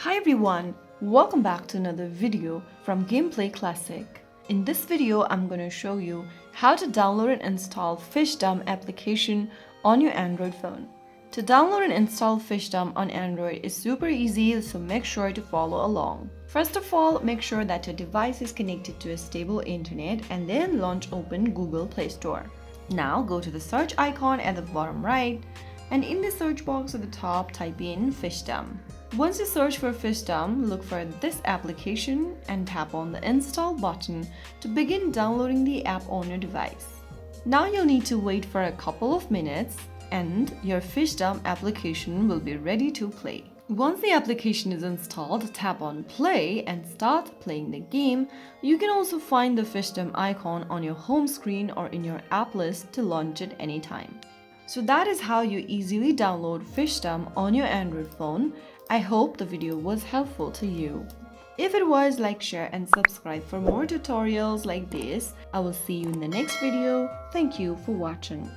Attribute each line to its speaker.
Speaker 1: Hi everyone, welcome back to another video from Gameplay Classic. In this video, I'm going to show you how to download and install Fishdom application on your Android phone. To download and install Fishdom on Android is super easy, so make sure to follow along. First of all, make sure that your device is connected to a stable internet and then launch open Google Play Store. Now go to the search icon at the bottom right and in the search box at the top type in Fishdom. Once you search for Fishdom, look for this application and tap on the install button to begin downloading the app on your device. Now you'll need to wait for a couple of minutes and your Fishdom application will be ready to play. Once the application is installed, tap on play and start playing the game. You can also find the Fishdom icon on your home screen or in your app list to launch it anytime. So that is how you easily download Fishdom on your Android phone. I hope the video was helpful to you. If it was, like, share and subscribe for more tutorials like this. I will see you in the next video. Thank you for watching.